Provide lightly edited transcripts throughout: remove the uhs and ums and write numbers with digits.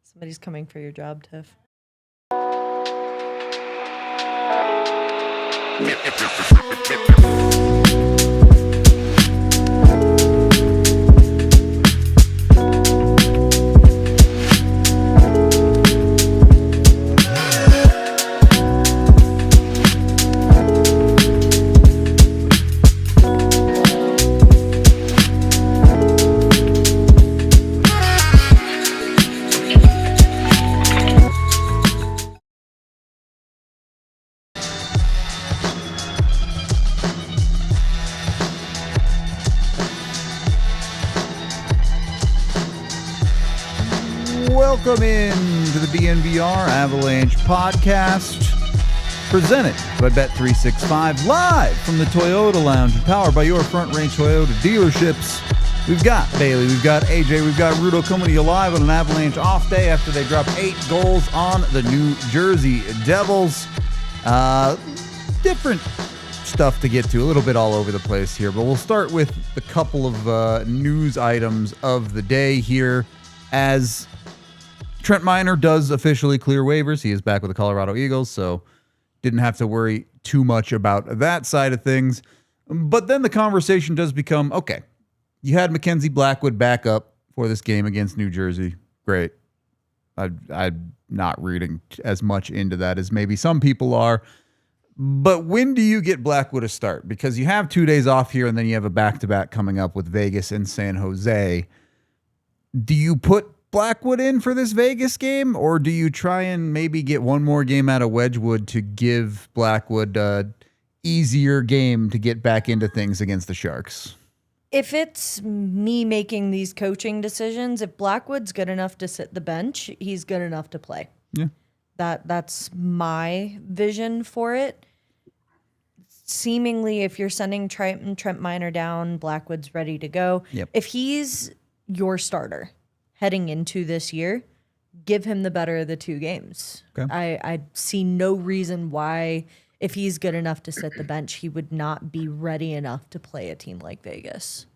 Somebody's coming for your job, Tiff. Welcome in to the DNVR Avalanche Podcast, presented by Bet365, live from the Toyota Lounge and powered by your Front Range Toyota dealerships. We've got Bailey, we've got AJ, we've got Rudo coming to you live on an Avalanche off day after they dropped 8 goals on the New Jersey Devils. Different stuff to get to, a little bit all over the place here, but we'll start with a couple of news items of the day here as Trent Miner does officially clear waivers. He is back with the Colorado Eagles, so didn't have to worry too much about that side of things. But then the conversation does become, okay, you had Mackenzie Blackwood back up for this game against New Jersey. Great. I'm not reading as much into that as maybe some people are. But when do you get Blackwood a start? Because you have 2 days off here, and then you have a back-to-back coming up with Vegas and San Jose. Do you put Blackwood in for this Vegas game, or do you try and maybe get one more game out of Wedgwood to give Blackwood a easier game to get back into things against the Sharks? If it's me making these coaching decisions, if Blackwood's good enough to sit the bench, he's good enough to play. Yeah. That's my vision for it. Seemingly, if you're sending Trent Miner down, Blackwood's ready to go. Yep. If he's your starter heading into this year, give him the better of the 2 games. Okay. I see no reason why, if he's good enough to sit the bench, he would not be ready enough to play a team like Vegas.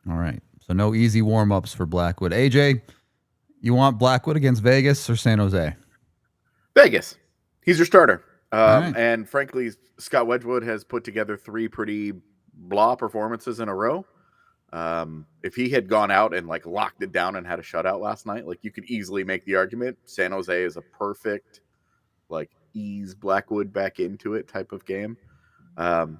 All right. So no easy warm-ups for Blackwood. AJ, you want Blackwood against Vegas or San Jose? Vegas. He's your starter. Right. And frankly, Scott Wedgwood has put together 3 pretty blah performances in a row. If he had gone out and like locked it down and had a shutout last night, like you could easily make the argument San Jose is a perfect like ease Blackwood back into it type of game.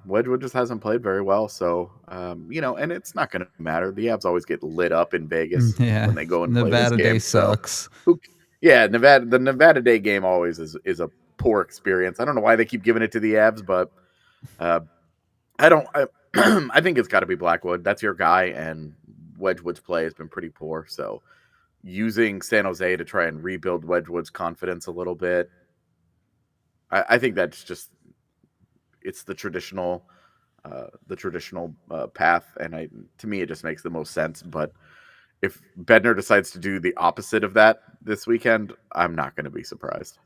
Wedgwood just hasn't played very well, so and it's not going to matter. The Avs always get lit up in Vegas when they go and Nevada play this game. Day sucks. So, the Nevada Day game always is a poor experience. I don't know why they keep giving it to the Avs, but I think it's got to be Blackwood. That's your guy, and Wedgwood's play has been pretty poor. So using San Jose to try and rebuild Wedgwood's confidence a little bit, I think that's just it's the traditional path, and to me it just makes the most sense. But if Bednar decides to do the opposite of that this weekend, I'm not going to be surprised.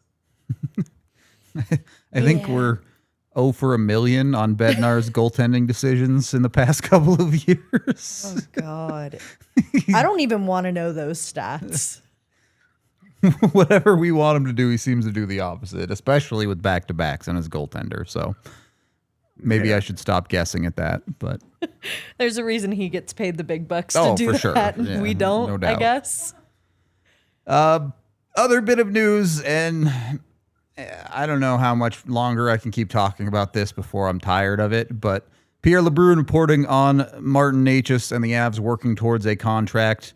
I think we're 0 for a million on Bednar's goaltending decisions in the past couple of years. Oh, God. I don't even want to know those stats. Whatever we want him to do, he seems to do the opposite, especially with back-to-backs and his goaltender. So maybe I should stop guessing at that. But there's a reason he gets paid the big bucks Oh, to do for sure. that. Yeah, we don't, no doubt. I guess. Other bit of news, and I don't know how much longer I can keep talking about this before I'm tired of it, but Pierre LeBrun reporting on Martin Necas and the Avs working towards a contract.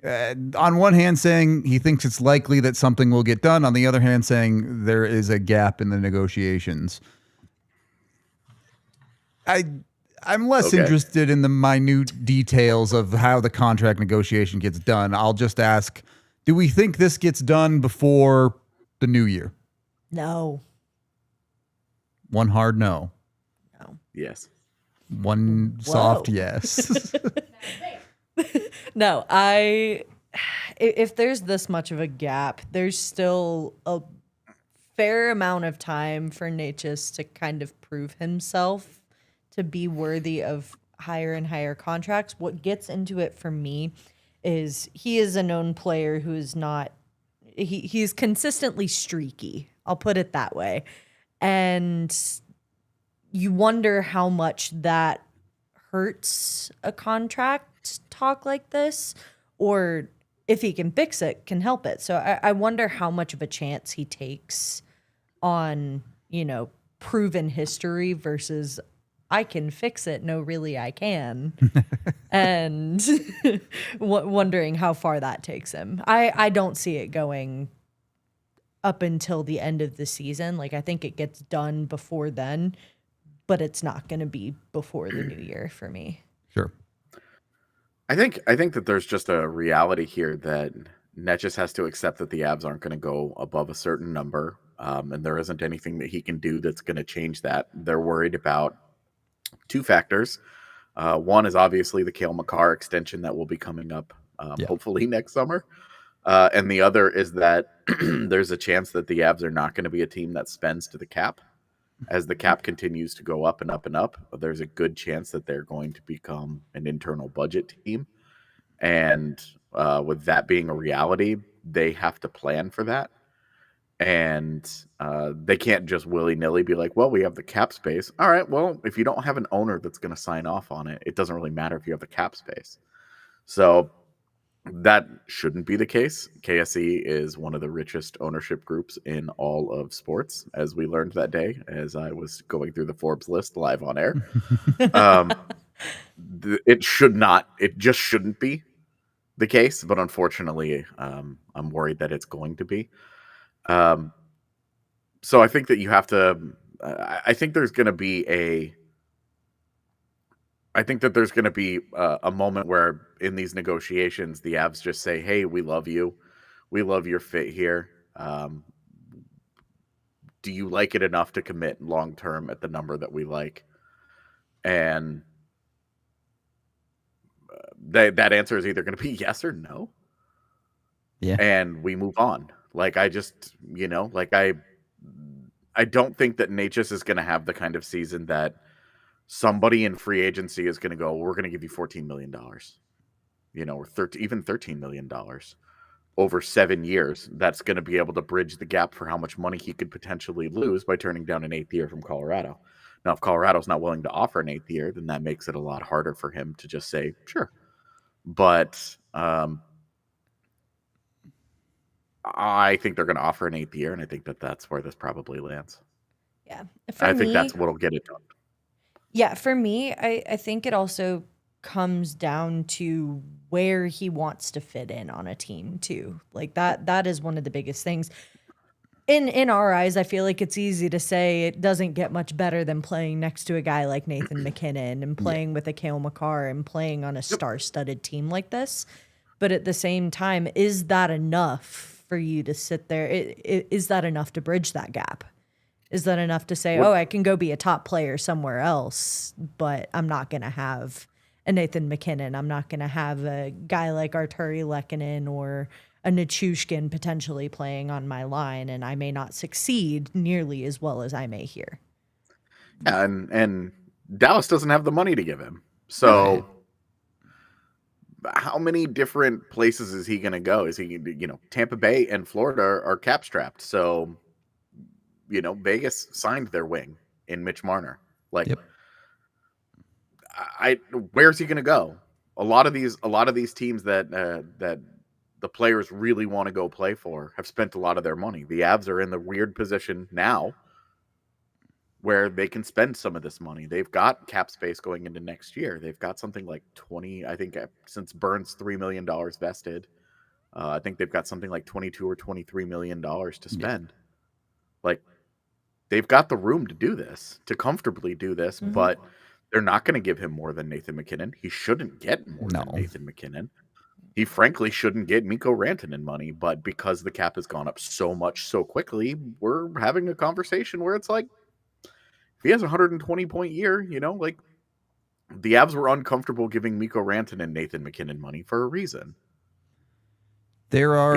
On one hand saying he thinks it's likely that something will get done. On the other hand saying there is a gap in the negotiations. I'm less interested in the minute details of how the contract negotiation gets done. I'll just ask, do we think this gets done before the new year? No. One hard no. No. Yes. One soft yes. No, if there's this much of a gap, there's still a fair amount of time for Necas to kind of prove himself to be worthy of higher and higher contracts. What gets into it for me is he is a known player who is not he's consistently streaky. I'll put it that way. And you wonder how much that hurts a contract talk like this, or if he can fix it, can help it. So I wonder how much of a chance he takes on, proven history versus I can fix it. No, really, I can. And wondering how far that takes him. I don't see it going up until the end of the season. Like, I think it gets done before then, but it's not going to be before the new year for me. Sure. I think that there's just a reality here that Necas has to accept that the Avs aren't going to go above a certain number, and there isn't anything that he can do that's going to change that. They're worried about two factors. One is obviously the Cale Makar extension that will be coming up hopefully next summer. And the other is that there's a chance that the Avs are not going to be a team that spends to the cap. As the cap continues to go up and up and up, there's a good chance that they're going to become an internal budget team. And with that being a reality, they have to plan for that. And they can't just willy-nilly be like, well, we have the cap space. All right, well, if you don't have an owner that's going to sign off on it, it doesn't really matter if you have the cap space. So that shouldn't be the case. KSE is one of the richest ownership groups in all of sports, as we learned that day as I was going through the Forbes list live on air. It just shouldn't be the case, but unfortunately, I'm worried that it's going to be. So I think that you have to. I think there's going to be a moment where in these negotiations, the Avs just say, "Hey, we love you. We love your fit here. Do you like it enough to commit long term at the number that we like?" And that answer is either going to be yes or no. Yeah. And we move on. Like, I just, I don't think that Necas is going to have the kind of season that somebody in free agency is going to go, we're going to give you $14 million, or even $13 million over 7 years. That's going to be able to bridge the gap for how much money he could potentially lose by turning down an 8th year from Colorado. Now, if Colorado's not willing to offer an 8th year, then that makes it a lot harder for him to just say, sure. But I think they're going to offer an 8th year, and I think that that's where this probably lands. Yeah. I think that's what'll get it done. Yeah, for me, I think it also comes down to where he wants to fit in on a team too. Like that is one of the biggest things. In our eyes, I feel like it's easy to say it doesn't get much better than playing next to a guy like Nathan MacKinnon and playing with a Cale Makar and playing on a star-studded team like this. But at the same time, is that enough for you to sit there? Is that enough to bridge that gap? Is that enough to say, I can go be a top player somewhere else, but I'm not going to have a Nathan MacKinnon. I'm not going to have a guy like Arturi Lehkonen or a Nichushkin potentially playing on my line, and I may not succeed nearly as well as I may here. Yeah, and Dallas doesn't have the money to give him. So how many different places is he going to go? Is he, Tampa Bay and Florida are cap strapped. So, Vegas signed their wing in Mitch Marner. Like, where's he going to go? A lot of these teams that the players really want to go play for have spent a lot of their money. The Avs are in the weird position now where they can spend some of this money. They've got cap space going into next year. They've got something like 20, I think, since Burns $3 million vested. I think they've got something like $22 or $23 million to spend. Like, they've got the room to do this, to comfortably do this, but they're not going to give him more than Nathan MacKinnon. He shouldn't get more than Nathan MacKinnon. He frankly shouldn't get Mikko Rantanen money, but because the cap has gone up so much so quickly, we're having a conversation where it's like, if he has a 120-point year, like, the Avs were uncomfortable giving Mikko Rantanen Nathan MacKinnon money for a reason. There are,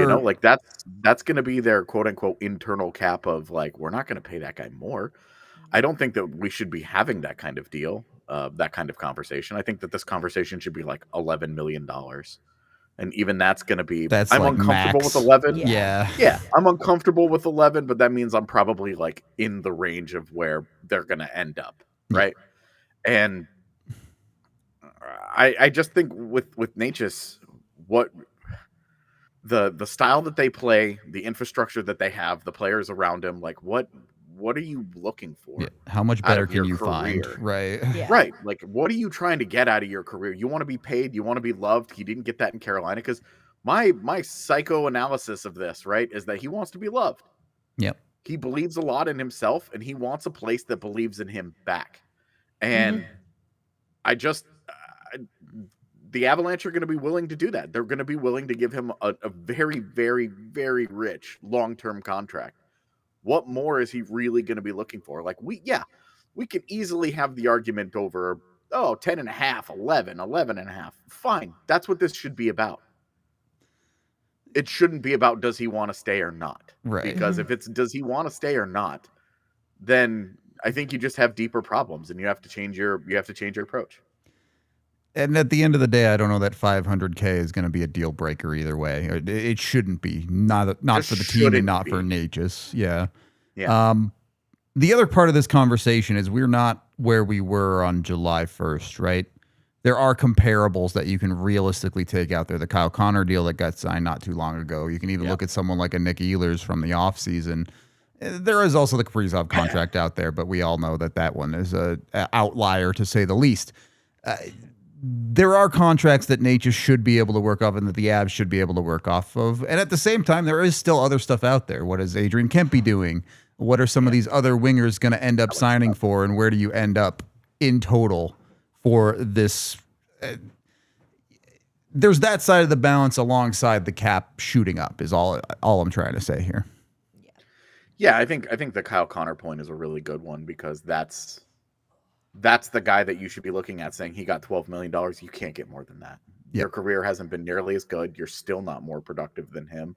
that's going to be their quote unquote internal cap of like, we're not going to pay that guy more. I don't think that we should be having that kind of deal, that kind of conversation. I think that this conversation should be like $11 million. And even that's going to be, That's I'm like uncomfortable max. with 11. Yeah. Yeah, I'm uncomfortable with 11, but that means I'm probably like in the range of where they're going to end up, right? And I just think with Necas, what the style that they play, the infrastructure that they have, the players around him, like what are you looking for? Yeah. How much out better of can your you career? find? Right. Yeah. Right. Like, what are you trying to get out of your career? You want to be paid. You want to be loved. He didn't get that in Carolina because my psychoanalysis of this, right, is that he wants to be loved. Yep. He believes a lot in himself, and he wants a place that believes in him back. And I just, the Avalanche are going to be willing to do that. They're going to be willing to give him a very, very, very rich long-term contract. What more is he really going to be looking for? Like, we can easily have the argument over, 10 and a half, 11 and a half. Fine. That's what this should be about. It shouldn't be about does he want to stay or not. Right. Because if it's does he want to stay or not, then I think you just have deeper problems and you have to change your approach. And at the end of the day, I don't know that 500K is going to be a deal breaker either way. It shouldn't be. Not for the team and not for Necas. Yeah. Yeah. The other part of this conversation is we're not where we were on July 1st, right? There are comparables that you can realistically take out there. The Kyle Connor deal that got signed not too long ago. You can even look at someone like a Nick Ehlers from the offseason. There is also the Kaprizov contract out there, but we all know that one is a outlier to say the least. There are contracts that Necas should be able to work off and that the Avs should be able to work off of. And at the same time, there is still other stuff out there. What is Adrian Kempe doing? What are some of these other wingers going to end up signing for? And where do you end up in total for this? There's that side of the balance alongside the cap shooting up is all I'm trying to say here. Yeah, I think the Kyle Connor point is a really good one because that's the guy that you should be looking at saying he got $12 million. You can't get more than that. Yep. Your career hasn't been nearly as good. You're still not more productive than him.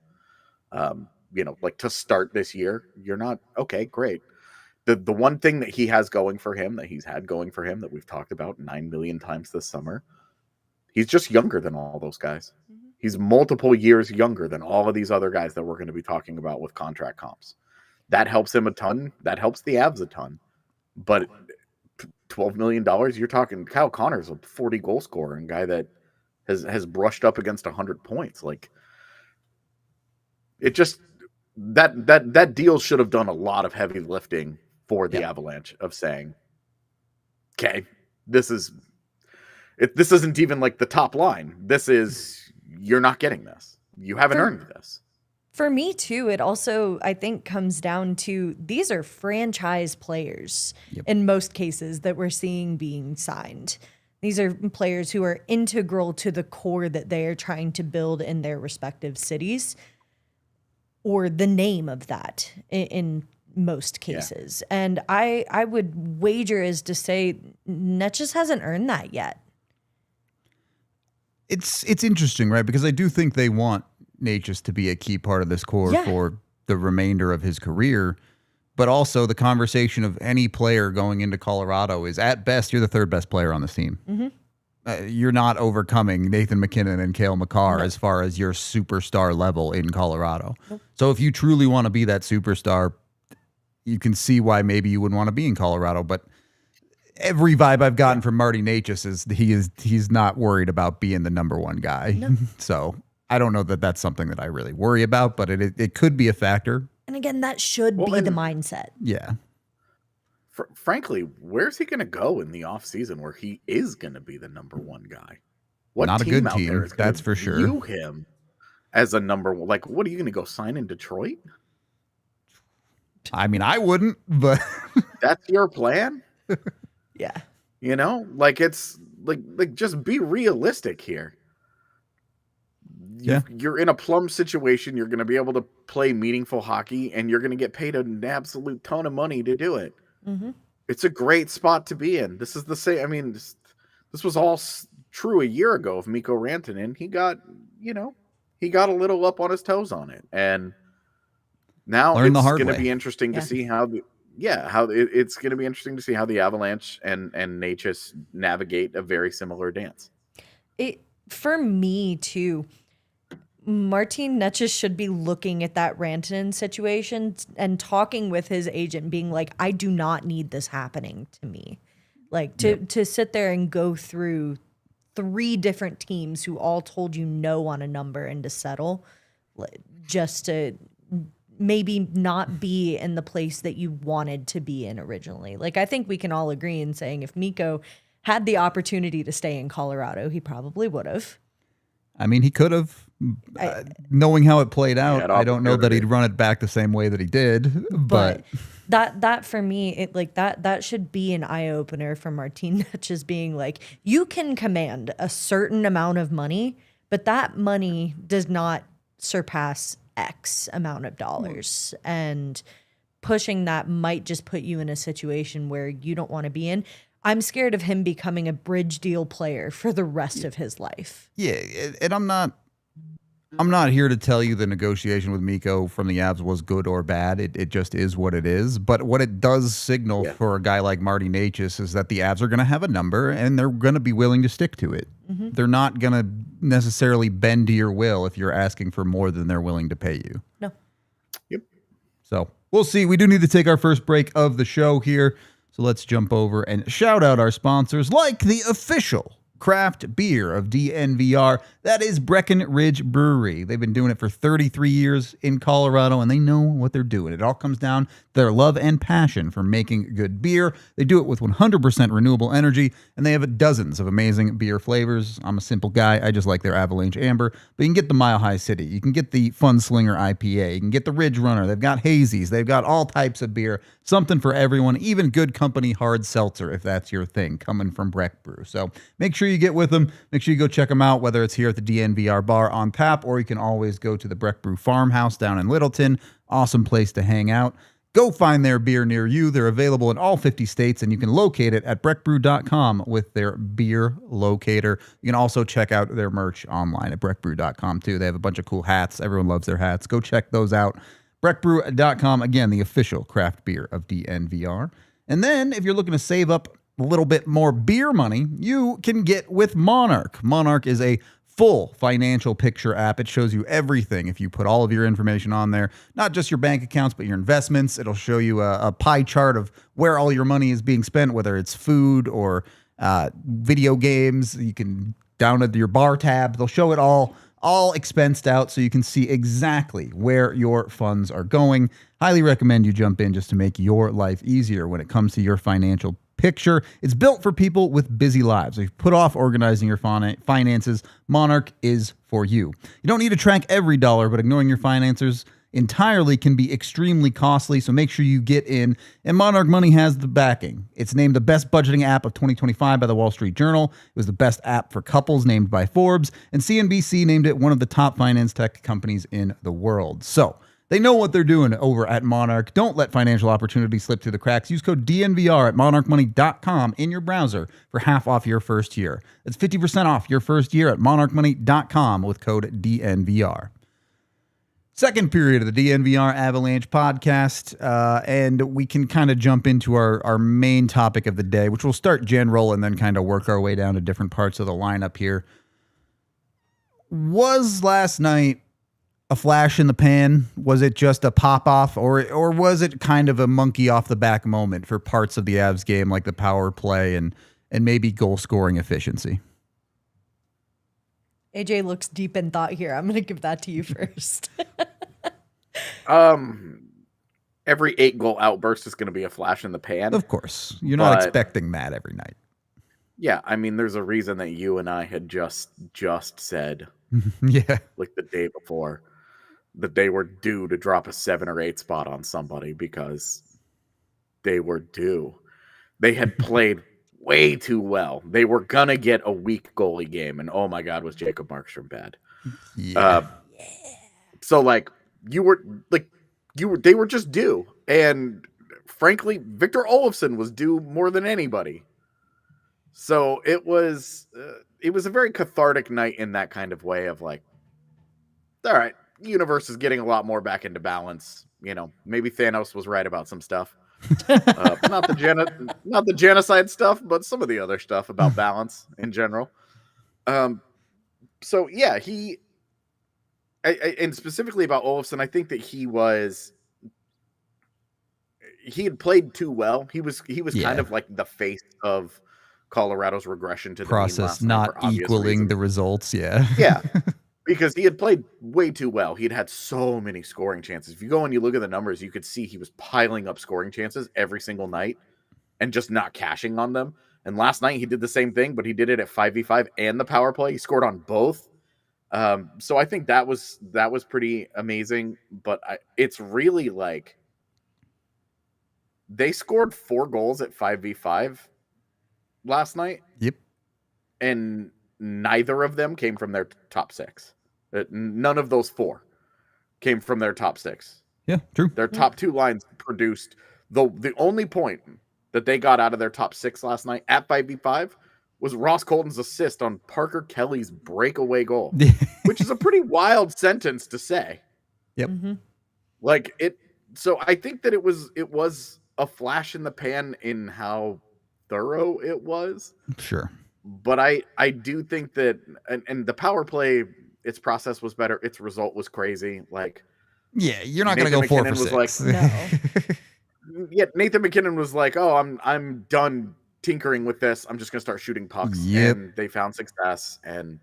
Like to start this year, you're not okay, great. The one thing that he has going for him, that he's had going for him, that we've talked about 9 million times this summer, he's just younger than all those guys. Mm-hmm. He's multiple years younger than all of these other guys that we're going to be talking about with contract comps. That helps him a ton. That helps the Avs a ton. But $12 million, you're talking Kyle Connor's a 40 goal scorer and guy that has brushed up against 100 points. Like it just that deal should have done a lot of heavy lifting for the Avalanche of saying, okay, this isn't even like the top line. This is, you're not getting this. You haven't earned this. For me too, it also, I think, comes down to these are franchise players in most cases that we're seeing being signed. These are players who are integral to the core that they are trying to build in their respective cities, or the name of that in most cases. Yeah. And I would wager is to say Necas hasn't earned that yet. It's interesting, right? Because I do think they want Necas to be a key part of this core for the remainder of his career. But also the conversation of any player going into Colorado is at best, you're the third best player on this team. Mm-hmm. You're not overcoming Nathan McKinnon and Cale Makar as far as your superstar level in Colorado. Nope. So if you truly want to be that superstar, you can see why maybe you wouldn't want to be in Colorado. But every vibe I've gotten from Marty Necas is he's not worried about being the number one guy. No. So I don't know that that's something that I really worry about, but it could be a factor. And again, that should be the mindset. Yeah. Frankly, where's he going to go in the offseason where he is going to be the number one guy? What Not team a good out team, there is that's for sure. View him as a number one. Like, what are you going to go sign in Detroit? I mean, I wouldn't, but that's your plan. Yeah. You know, like it's like just be realistic here. You're in a plum situation. You're going to be able to play meaningful hockey, and you're going to get paid an absolute ton of money to do it. Mm-hmm. It's a great spot to be in. This is the same. I mean, this was all true a year ago of Mikko Rantanen. He got a little up on his toes on it, and now it's going to be interesting to see it's going to be interesting to see how the Avalanche and Necas navigate a very similar dance. For me too, Martin Necas should be looking at that Rantanen situation and talking with his agent, being like, I do not need this happening to me. Like to sit there and go through 3 different teams who all told you no on a number and to settle just to maybe not be in the place that you wanted to be in originally. Like, I think we can all agree in saying if Mikko had the opportunity to stay in Colorado, he probably would have. I mean, he could have. Knowing how it played out, I don't know that he'd run it back the same way that he did. But that for me, it like that should be an eye opener for Martin Necas, being like, you can command a certain amount of money, but that money does not surpass X amount of dollars, and pushing that might just put you in a situation where you don't want to be in. I'm scared of him becoming a bridge deal player for the rest of his life. Yeah, and I'm not here to tell you the negotiation with Mikko from the Avs was good or bad. It just is what it is. But what it does signal for a guy like Marty Necas is that the Avs are going to have a number and they're going to be willing to stick to it. Mm-hmm. They're not going to necessarily bend to your will if you're asking for more than they're willing to pay you. No. Yep. So we'll see. We do need to take our first break of the show here. So let's jump over and shout out our sponsors, like the official craft beer of DNVR. That is Breckenridge Brewery. They've been doing it for 33 years in Colorado, and they know what they're doing. It all comes down to their love and passion for making good beer. They do it with 100% renewable energy, and they have dozens of amazing beer flavors. I'm a simple guy. I just like their Avalanche Amber, but you can get the Mile High City. You can get the Fun Slinger IPA. You can get the Ridge Runner. They've got hazies. They've got all types of beer, something for everyone, even good company hard seltzer, if that's your thing, coming from Breck Brew. So make sure you get with them. Make sure you go check them out, whether it's here at the DNVR bar on tap, or you can always go to the Breck Brew Farmhouse down in Littleton. Awesome place to hang out. Go find their beer near you. They're available in all 50 states, and you can locate it at breckbrew.com with their beer locator. You can also check out their merch online at breckbrew.com too. They have a bunch of cool hats. Everyone loves their hats. Go check those out. breckbrew.com, again, the official craft beer of DNVR. And then if you're looking to save up a little bit more beer money, you can get with Monarch. Monarch is a full financial picture app. It shows you everything. If you put all of your information on there, not just your bank accounts, but your investments, it'll show you a pie chart of where all your money is being spent, whether it's food or video games. You can download your bar tab. They'll show it all expensed out so you can see exactly where your funds are going. Highly recommend you jump in just to make your life easier when it comes to your financial picture. It's built for people with busy lives. If you put off organizing your finances, Monarch is for you. You don't need to track every dollar, but ignoring your finances entirely can be extremely costly, so make sure you get in, and Monarch Money has the backing. It's named the best budgeting app of 2025 by the Wall Street Journal. It was the best app for couples named by Forbes, and CNBC named it one of the top finance tech companies in the world. So they know what they're doing over at Monarch. Don't let financial opportunities slip through the cracks. Use code DNVR at monarchmoney.com in your browser for half off your first year. That's 50% off your first year at monarchmoney.com with code DNVR. Second period of the DNVR Avalanche podcast, and we can kind of jump into our main topic of the day, which will start general and then kind of work our way down to different parts of the lineup here. Was last night a flash in the pan? Was it just a pop-off, or was it kind of a monkey off the back moment for parts of the Avs game, like the power play and maybe goal-scoring efficiency? AJ looks deep in thought here. I'm going to give that to you first. Every 8-goal outburst is going to be a flash in the pan. Of course. You're not expecting that every night. Yeah, I mean, there's a reason that you and I had just said, yeah, like the day before, that they were due to drop a 7 or 8 spot on somebody because they were due. They had played way too well. They were gonna get a weak goalie game, and oh my God, was Jacob Markstrom bad? Yeah. So like they were just due, and frankly, Victor Oloffson was due more than anybody. So it was a very cathartic night in that kind of way of like, all right, the universe is getting a lot more back into balance. You know, maybe Thanos was right about some stuff. Not the genocide stuff, but some of the other stuff about balance in general. So yeah, and specifically about Oloffson, I think that he had played too well. He was kind of like the face of Colorado's regression to the mean Process last night not for obvious equaling reasons. the results. Yeah. Yeah. Because he had played way too well. He had so many scoring chances. If you go and you look at the numbers, you could see he was piling up scoring chances every single night and just not cashing on them. And last night he did the same thing, but he did it at 5v5 and the power play. He scored on both. So I think that was pretty amazing. But it's really like they scored 4 goals at 5v5 last night. Yep. And neither of them came from their top 6. None of those 4 came from their top 6. Yeah, true. Their top 2 lines produced the only point that they got out of their top 6 last night at 5v5 was Ross Colton's assist on Parker Kelly's breakaway goal, which is a pretty wild sentence to say. Yep. Mm-hmm. Like it. So I think that it was a flash in the pan in how thorough it was. Sure. But I do think that, and the power play, its process was better. Its result was crazy. Like, yeah, you're not going to go 4 for 6. Was like, no. Yeah, Nathan McKinnon was like, "Oh, I'm done tinkering with this. I'm just going to start shooting pucks." Yep. And they found success, and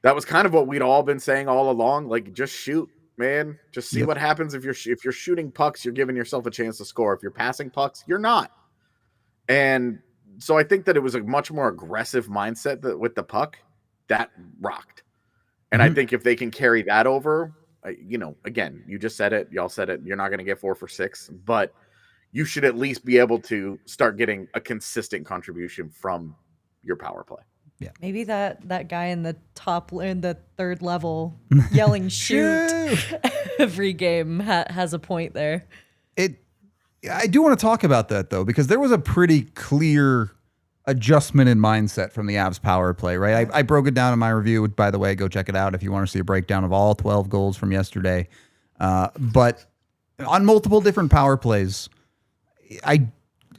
that was kind of what we'd all been saying all along. Like, just shoot, man. Just see what happens if you're shooting pucks. You're giving yourself a chance to score. If you're passing pucks, you're not. And so I think that it was a much more aggressive mindset that with the puck that rocked. And I think if they can carry that over, again, you just said it, y'all said it, you're not going to get 4 for 6, but you should at least be able to start getting a consistent contribution from your power play. Yeah. Maybe that guy in the third level yelling shoot every game has a point there. I do want to talk about that, though, because there was a pretty clear adjustment in mindset from the Avs power play, right? I broke it down in my review. By the way, go check it out if you want to see a breakdown of all 12 goals from yesterday. But on multiple different power plays, I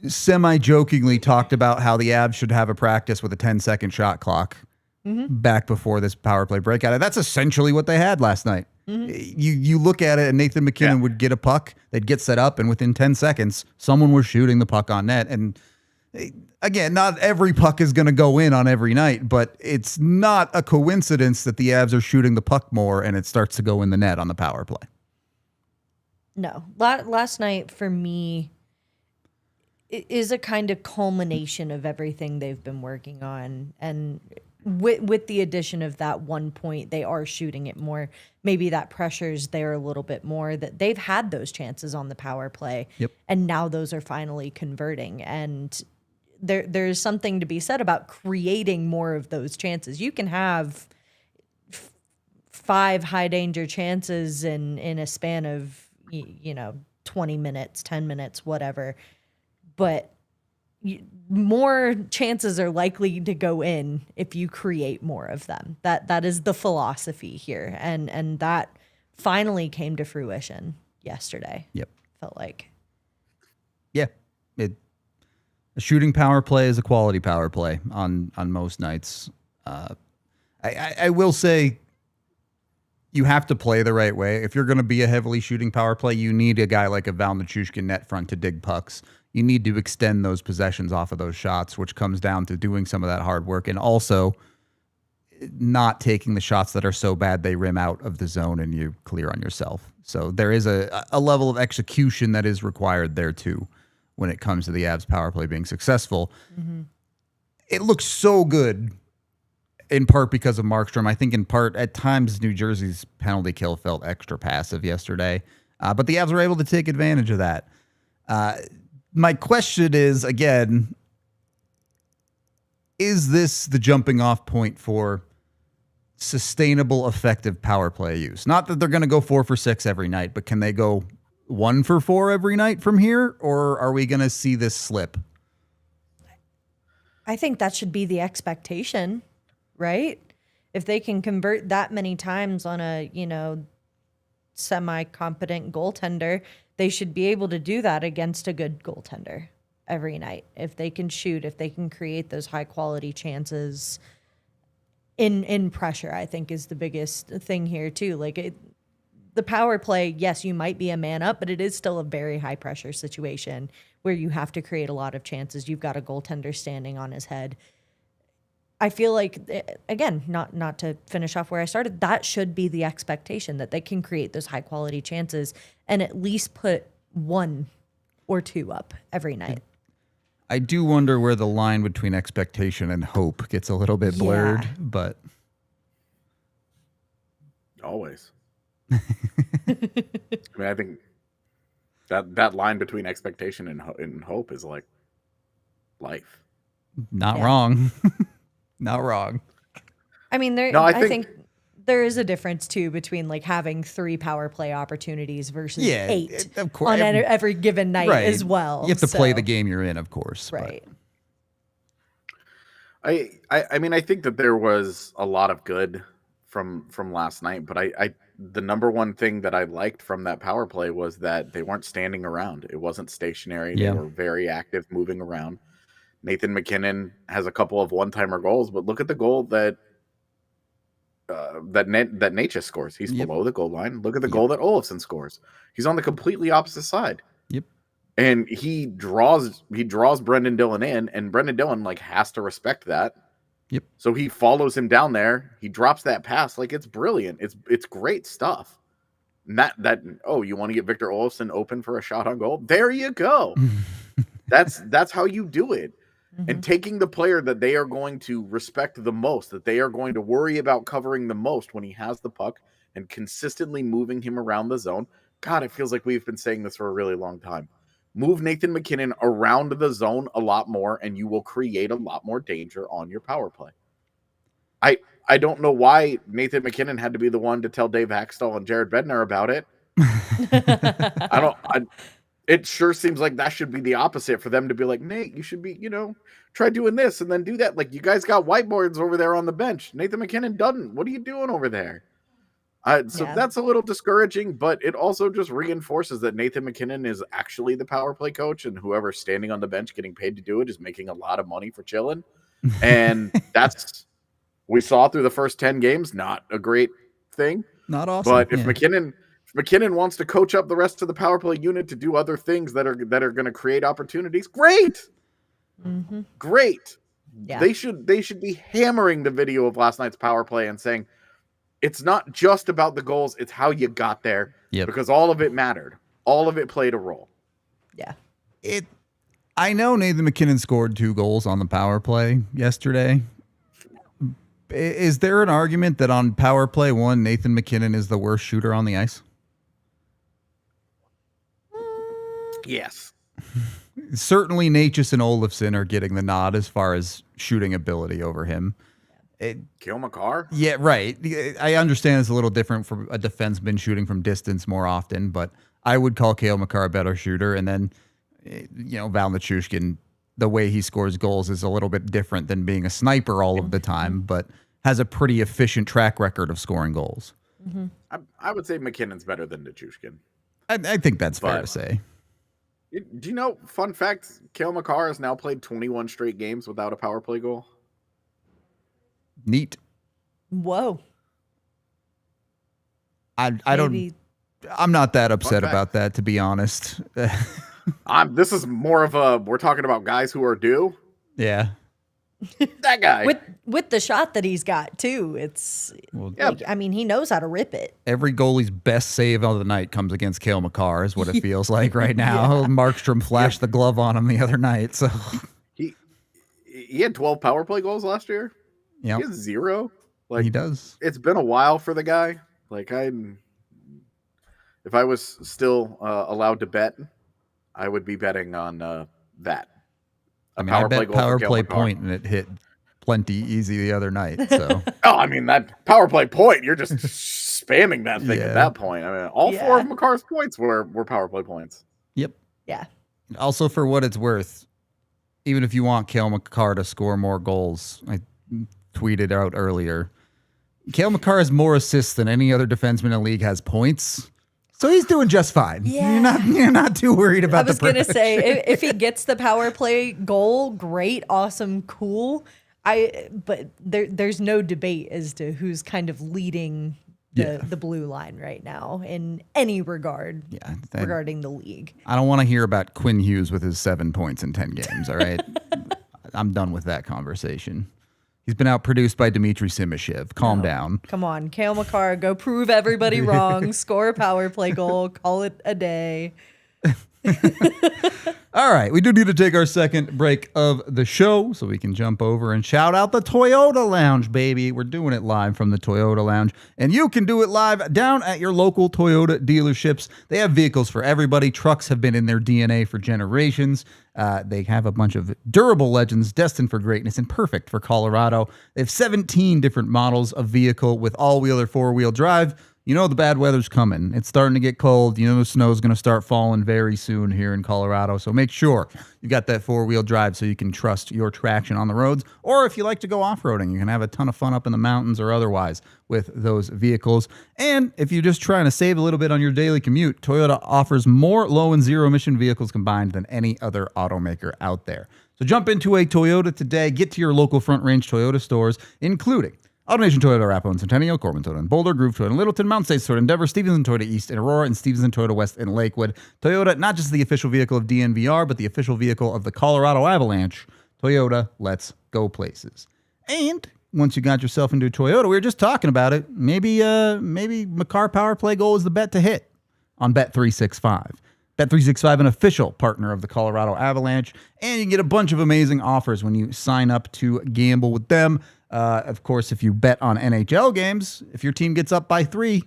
semi-jokingly talked about how the Avs should have a practice with a 10-second shot clock back before this power play breakout. And that's essentially what they had last night. You look at it, and Nathan McKinnon would get a puck, they'd get set up, and within 10 seconds, someone was shooting the puck on net. And again, not every puck is going to go in on every night, but it's not a coincidence that the Avs are shooting the puck more and it starts to go in the net on the power play. No. Last night, for me, it is a kind of culmination of everything they've been working on. And with the addition of that 1 point, they are shooting it more. Maybe that pressure's there a little bit more. That they've had those chances on the power play, and now those are finally converting. And there's something to be said about creating more of those chances. You can have 5 high danger chances in a span of 20 minutes, 10 minutes, whatever, but more chances are likely to go in if you create more of them. That is the philosophy here, and that finally came to fruition yesterday. Felt like. A shooting power play is a quality power play on most nights. I will say you have to play the right way. If you're going to be a heavily shooting power play, you need a guy like a Val Nichushkin net front to dig pucks. You need to extend those possessions off of those shots, which comes down to doing some of that hard work and also not taking the shots that are so bad they rim out of the zone and you clear on yourself. So there is a level of execution that is required there too when it comes to the Avs power play being successful. It looks so good in part because of Markstrom. I think in part at times New Jersey's penalty kill felt extra passive yesterday, but the Avs were able to take advantage of that. My question is, again, is this the jumping off point for sustainable, effective power play use? Not that they're going to go 4 for 6 every night, but can they go 1 for 4 every night from here? Or are we going to see this slip? I think that should be the expectation, right? If they can convert that many times on a, semi-competent goaltender, they should be able to do that against a good goaltender every night. If they can shoot, if they can create those high-quality chances, in pressure, I think, is the biggest thing here too. Like the power play, yes, you might be a man up, but it is still a very high pressure situation where you have to create a lot of chances. You've got a goaltender standing on his head. I feel like, again, not to finish off where I started, that should be the expectation, that they can create those high quality chances and at least put 1 or 2 up every night. I do wonder where the line between expectation and hope gets a little bit blurred, but always. I mean, I think that line between expectation and hope is like life. Not wrong. Not wrong. I mean, I think there is a difference too between like having 3 power play opportunities versus 8 of course, on every given night as well. You have to play the game you're in, of course. Right. But I mean, I think that there was a lot of good from last night, but the number one thing that I liked from that power play was that they weren't standing around. It wasn't stationary. They were very active, moving around. Nathan MacKinnon has a couple of one-timer goals, but look at the goal that Necas scores. He's below the goal line. Look at the goal that Oloffson scores. He's on the completely opposite side. Yep. And he draws Brendan Dillon in, and Brendan Dillon like has to respect that. Yep. So he follows him down there. He drops that pass. Like, it's brilliant. It's great stuff. And that you want to get Victor Oloffson open for a shot on goal? There you go. That's how you do it. Mm-hmm. And taking the player that they are going to respect the most, that they are going to worry about covering the most when he has the puck, and consistently moving him around the zone. God, it feels like we've been saying this for a really long time. Move Nathan MacKinnon around the zone a lot more, and you will create a lot more danger on your power play. I don't know why Nathan MacKinnon had to be the one to tell Dave Haxtell and Jared Bednar about it. It sure seems like that should be the opposite for them to be like, Nate, you should be, try doing this and then do that. Like, you guys got whiteboards over there on the bench. Nathan MacKinnon doesn't. What are you doing over there? That's a little discouraging, but it also just reinforces that Nathan MacKinnon is actually the power play coach, and whoever's standing on the bench getting paid to do it is making a lot of money for chilling. And we saw through the first 10 games, not a great thing. Not awesome. But if MacKinnon wants to coach up the rest of the power play unit to do other things that are going to create opportunities, great. Mm-hmm. Great. Yeah. They should be hammering the video of last night's power play and saying, it's not just about the goals, it's how you got there. Yep. Because all of it mattered. All of it played a role. Yeah. I know Nathan MacKinnon scored 2 goals on the power play yesterday. Is there an argument that on power play 1, Nathan MacKinnon is the worst shooter on the ice? Yes. Certainly Necas and Oloffson are getting the nod as far as shooting ability over him. Cale Makar? Yeah, right. I understand it's a little different for a defenseman shooting from distance more often, but I would call Cale Makar a better shooter. And then, Val Nichushkin, the way he scores goals is a little bit different than being a sniper all of the time, but has a pretty efficient track record of scoring goals. Mm-hmm. I would say McKinnon's better than Nichushkin. I think that's fair to say. Do you know, fun fact, Cale Makar has now played 21 straight games without a power play goal? Neat. Whoa. I'm not that upset about that, to be honest. This is more of we're talking about guys who are due. Yeah. That guy. With the shot that he's got too. He knows how to rip it. Every goalie's best save of the night comes against Cale Makar is what it feels like right now. Yeah. Markstrom flashed the glove on him the other night. So he had 12 power play goals last year. Yeah. He has 0. Like, he does. It's been a while for the guy. Like, if I was still allowed to bet, I would be betting on that. I bet power play point, and it hit plenty easy the other night. So that power play point, you're just spamming that thing at that point. I mean, all 4 of Makar's points were power play points. Yep. Yeah. Also, for what it's worth, even if you want Cale Makar to score more goals, I tweeted out earlier, Cale Makar has more assists than any other defenseman in the league has points. So he's doing just fine. Yeah. You're not too worried about the I was going to say, if he gets the power play goal, great, awesome, cool. But there's no debate as to who's kind of leading the blue line right now in any regard regarding the league. I don't want to hear about Quinn Hughes with his 7 points in 10 games, all right? I'm done with that conversation. He's been outproduced by Dmitry Simashev. Calm down. Come on, Cale Makar, go prove everybody wrong. Score a power play goal. Call it a day. All right, we do need to take our second break of the show so we can jump over and shout out the Toyota Lounge, baby. We're doing it live from the Toyota Lounge, and you can do it live down at your local Toyota dealerships. They have vehicles for everybody. Trucks have been in their DNA for generations. They have a bunch of durable legends destined for greatness and perfect for Colorado. They have 17 different models of vehicle with all-wheel or four-wheel drive. You know the bad weather's coming. It's starting to get cold. You know the snow's going to start falling very soon here in Colorado. So make sure you got that four-wheel drive so you can trust your traction on the roads. Or if you like to go off-roading, you can have a ton of fun up in the mountains or otherwise with those vehicles. And if you're just trying to save a little bit on your daily commute, Toyota offers more low and zero-emission vehicles combined than any other automaker out there. So jump into a Toyota today. Get to your local Front Range Toyota stores, including AutoNation Toyota, Arapahoe and Centennial, Corbin Toyota and Boulder, Groove Toyota and Littleton, Mount States Toyota, Endeavor, Stevenson Toyota East in Aurora, and Stevenson Toyota West in Lakewood. Toyota, not just the official vehicle of DNVR, but the official vehicle of the Colorado Avalanche. Toyota, let's go places. And once you got yourself into a Toyota, we were just talking about it. Maybe Makar Power Play Goal is the bet to hit on Bet365. Bet365, an official partner of the Colorado Avalanche, and you can get a bunch of amazing offers when you sign up to gamble with them. Of course, if you bet on NHL games, if your team gets up by 3,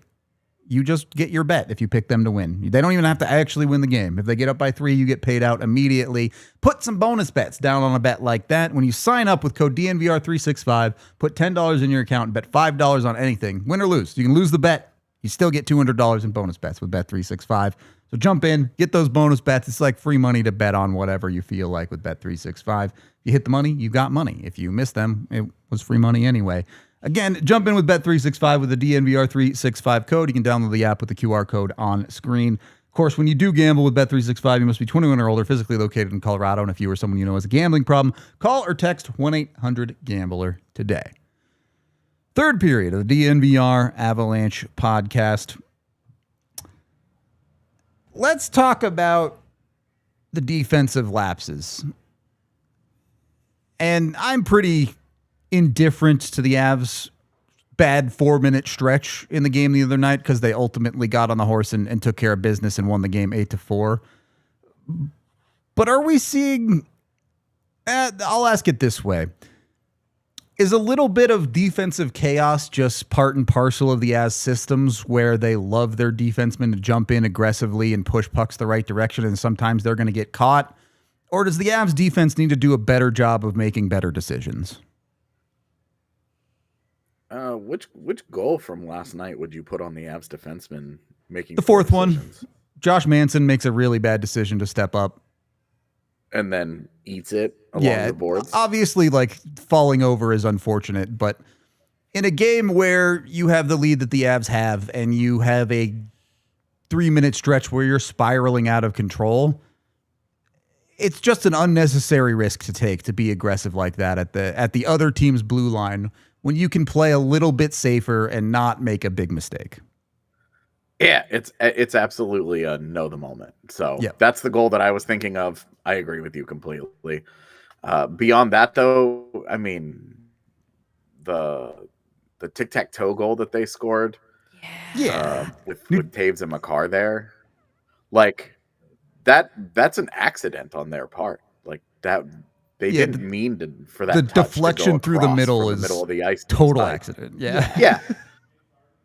you just get your bet if you pick them to win. They don't even have to actually win the game. If they get up by 3, you get paid out immediately. Put some bonus bets down on a bet like that. When you sign up with code DNVR365, put $10 in your account and bet $5 on anything, win or lose. You can lose the bet. You still get $200 in bonus bets with Bet365. So jump in, get those bonus bets. It's like free money to bet on whatever you feel like with Bet365. If you hit the money, you got money. If you miss them, it was free money anyway. Again, jump in with Bet365 with the DNVR365 code. You can download the app with the QR code on screen. Of course, when you do gamble with Bet365, you must be 21 or older, physically located in Colorado, and if you or someone you know has a gambling problem, call or text 1-800-GAMBLER today. Third period of the DNVR Avalanche podcast. Let's talk about the defensive lapses. And I'm pretty indifferent to the Avs' bad 4-minute stretch in the game the other night because they ultimately got on the horse and took care of business and won the game 8-4. But are we seeing... I'll ask it this way. Is a little bit of defensive chaos just part and parcel of the Avs systems where they love their defensemen to jump in aggressively and push pucks the right direction and sometimes they're going to get caught? Or does the Avs defense need to do a better job of making better decisions? Which goal from last night would you put on the Avs defenseman making the fourth one? Josh Manson makes a really bad decision to step up. And then eats it along the boards. Obviously, like, falling over is unfortunate, but in a game where you have the lead that the Avs have and you have a 3-minute stretch where you're spiraling out of control, it's just an unnecessary risk to take to be aggressive like that at the other team's blue line when you can play a little bit safer and not make a big mistake. Yeah, it's absolutely a know the moment. So that's the goal that I was thinking of. I agree with you completely. Beyond that, though, I mean, the tic-tac-toe goal that they scored, with Taves and Makar there, like that's an accident on their part. Like that, they didn't mean for that. The touch deflection to go through the middle is middle of the ice. Total accident. Yeah.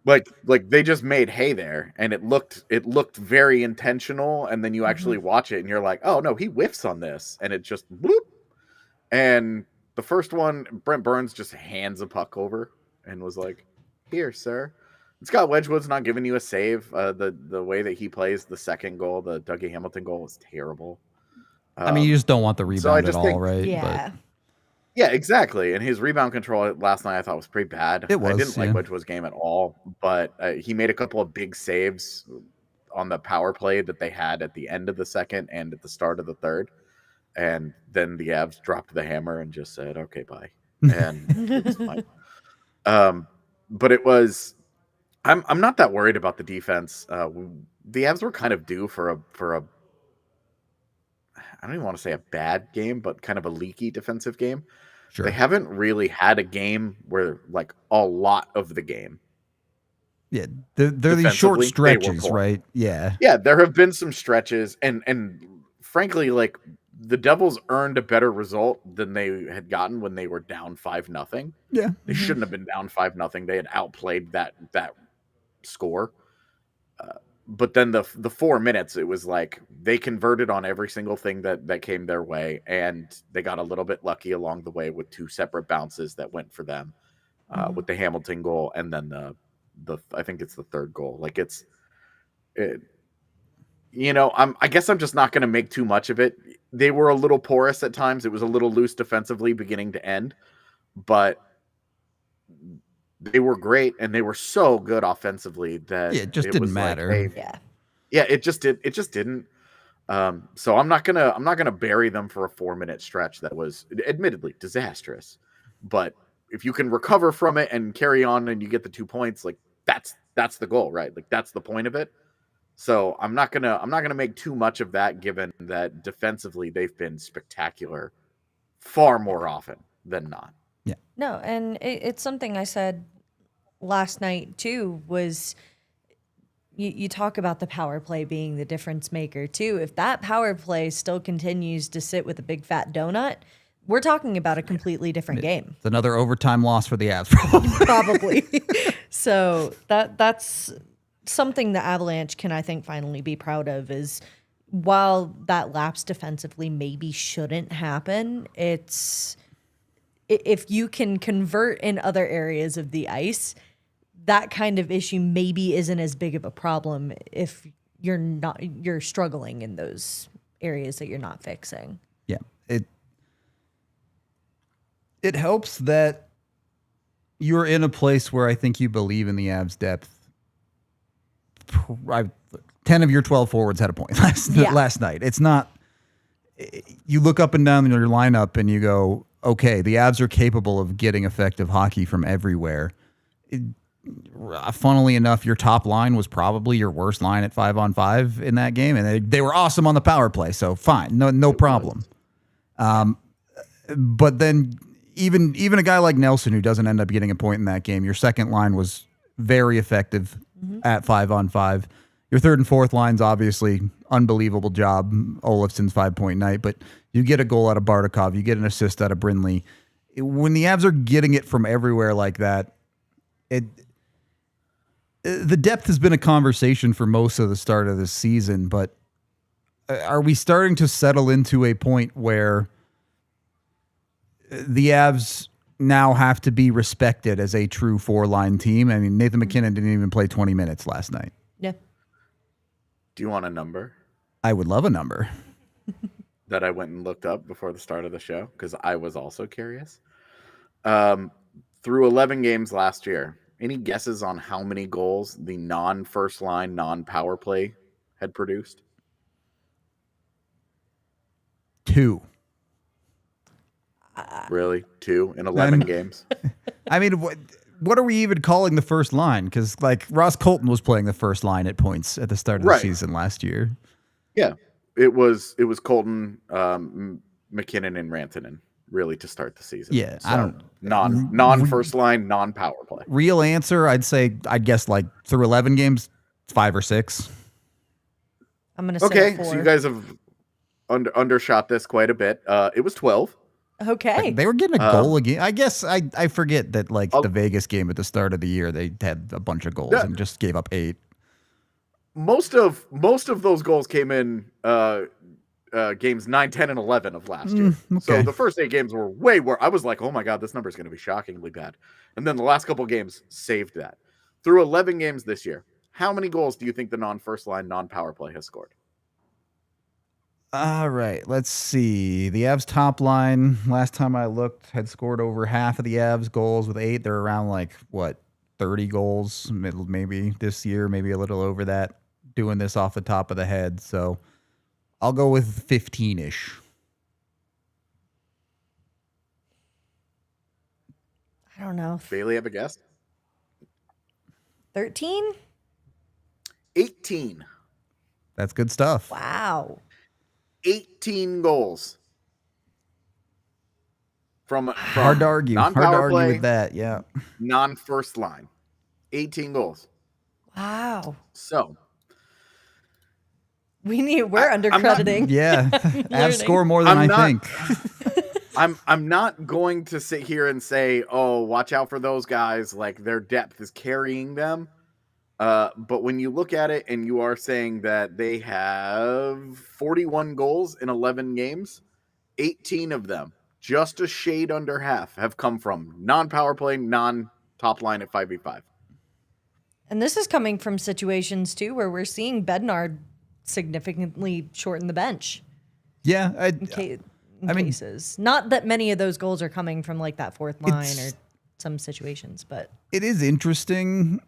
Like they just made hay there, and it looked very intentional. And then you actually watch it, and you're like, oh no, he whiffs on this, and it just bloop. And the first one, Brent Burns just hands a puck over and was like, "Here, sir." And Scott Wedgwood's not giving you a save. The way that he plays the second goal, the Dougie Hamilton goal, was terrible. I mean, you just don't want the rebound at all, right? Yeah. But... Yeah, exactly. And his rebound control last night I thought was pretty bad. It was, I didn't like Wedgwood's game at all, but he made a couple of big saves on the power play that they had at the end of the second and at the start of the third. And then the Avs dropped the hammer and just said, okay, bye. and it was fine. But it was. I'm not that worried about the defense. The Avs were kind of due for a I don't even want to say a bad game, but kind of a leaky defensive game. Sure. They haven't really had a game where like a lot of the game. Yeah, they're these short stretches, right? Yeah. Yeah, there have been some stretches, and frankly, like the Devils earned a better result than they had gotten when they were down 5-0. Yeah. They shouldn't have been down 5-0. They had outplayed that score. But then the 4 minutes, it was like they converted on every single thing that came their way, and they got a little bit lucky along the way with 2 separate bounces that went for them, with the Hamilton goal and then the I think it's the third goal. Like I guess I'm just not going to make too much of it. They were a little porous at times. It was a little loose defensively beginning to end, but they were great, and they were so good offensively that it just didn't matter. Like, hey, it just didn't. So I'm not gonna bury them for a 4-minute stretch that was admittedly disastrous. But if you can recover from it and carry on, and you get the 2 points, like that's the goal, right? Like that's the point of it. So I'm not gonna make too much of that, given that defensively they've been spectacular far more often than not. Yeah. No, and it's something I said last night too, was you talk about the power play being the difference maker too. If that power play still continues to sit with a big fat donut, we're talking about a completely different game. It's another overtime loss for the Avs, probably. So that's something the Avalanche can, I think, finally be proud of, is while that lapse defensively maybe shouldn't happen, it's if you can convert in other areas of the ice, that kind of issue maybe isn't as big of a problem if you're struggling in those areas that you're not fixing. Yeah. It helps that you're in a place where I think you believe in the Avs' depth. 10 of your 12 forwards had a point last night. It's not, you look up and down your lineup and you go, okay, the Avs are capable of getting effective hockey from everywhere. Funnily enough, your top line was probably your worst line at 5-on-5 in that game, and they were awesome on the power play, so fine, no problem. But then even a guy like Nelson, who doesn't end up getting a point in that game, your second line was very effective at 5-on-5. Your third and fourth lines, obviously, unbelievable job. Oloffson's 5-point night, but you get a goal out of Bardakov, you get an assist out of Brindley. When the Avs are getting it from everywhere like that, the depth has been a conversation for most of the start of the season, but are we starting to settle into a point where the Avs now have to be respected as a true 4-line team? I mean, Nathan MacKinnon didn't even play 20 minutes last night. Yeah. Do you want a number? I would love a number. That I went and looked up before the start of the show, because I was also curious. Through 11 games last year, any guesses on how many goals the non-first line, non-power play had produced? 2. Really? 2 in 11 games? I mean, what are we even calling the first line? Because like Ross Colton was playing the first line at points at the start of the season last year. Yeah, it was Colton, McKinnon, and Rantanen really to start the season. Yeah, so I don't non first line, non power play. Real answer, I'd guess like through 11 games, 5 or 6. I'm gonna say 4. So you guys have undershot this quite a bit. It was 12. Okay. They were getting a goal again. I guess I forget that like the Vegas game at the start of the year, they had a bunch of goals and just gave up 8. Most of those goals came in games 9, 10, and 11 of last year. Okay. So the first 8 games were way worse. I was like, oh my God, this number is going to be shockingly bad. And then the last couple games saved that. Through 11 games this year, how many goals do you think the non-first line, non-power play has scored? All right, let's see. The Avs top line, last time I looked, had scored over half of the Avs goals with 8. They're around like, 30 goals maybe this year, maybe a little over that, doing this off the top of the head. So I'll go with 15-ish. I don't know. Bailey, have a guess? 13? 18. That's good stuff. Wow. 18 goals. From Hard to argue. Hard to non-power argue play, with that. Yeah. non-first line. 18 goals. Wow. So We're undercrediting. Yeah. Avs Learning. score more than I'm I not- think. I'm not going to sit here and say, oh, watch out for those guys. Like their depth is carrying them. But when you look at it and you are saying that they have 41 goals in 11 games, 18 of them, just a shade under half, have come from non-power play, non-top line at 5v5. And this is coming from situations, too, where we're seeing Bednar significantly shorten the bench Yeah. in cases. Not that many of those goals are coming from, like, that fourth line or some situations, but... It is interesting.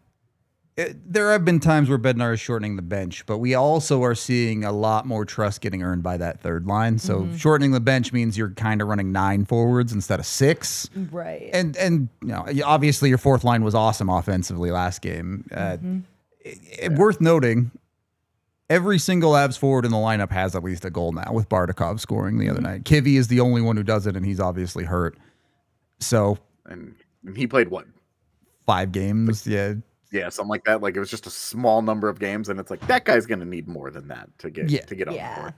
There have been times where Bednar is shortening the bench, but we also are seeing a lot more trust getting earned by that third line. So shortening the bench means you're kind of running 9 forwards instead of 6. Right. And you know, obviously your fourth line was awesome offensively last game. Worth noting, every single Avs forward in the lineup has at least a goal now, with Bardakov scoring the other night. Kivy is the only one who does it, and he's obviously hurt. So, And he played what? 5 games, yeah. Yeah, something like that. Like it was just a small number of games, and it's like that guy's going to need more than that to get on the board.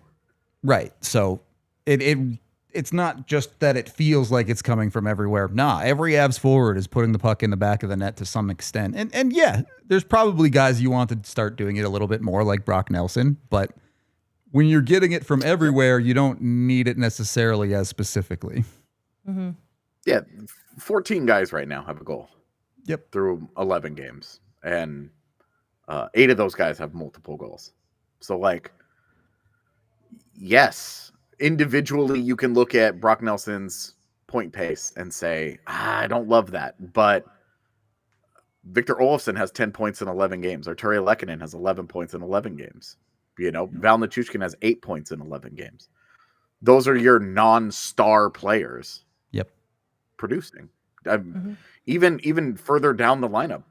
Right. So it's not just that it feels like it's coming from everywhere. Nah, every Avs forward is putting the puck in the back of the net to some extent. And yeah, there's probably guys you want to start doing it a little bit more, like Brock Nelson. But when you're getting it from everywhere, you don't need it necessarily as specifically. Mm-hmm. Yeah, 14 guys right now have a goal. Yep. Through 11 games. And 8 of those guys have multiple goals. So, like, yes, individually you can look at Brock Nelson's point pace and say, I don't love that. But Victor Oloffson has 10 points in 11 games. Arturi Lehkonen has 11 points in 11 games. You know, Val Nichushkin has 8 points in 11 games. Those are your non-star players. Yep. Producing. Even further down the lineup,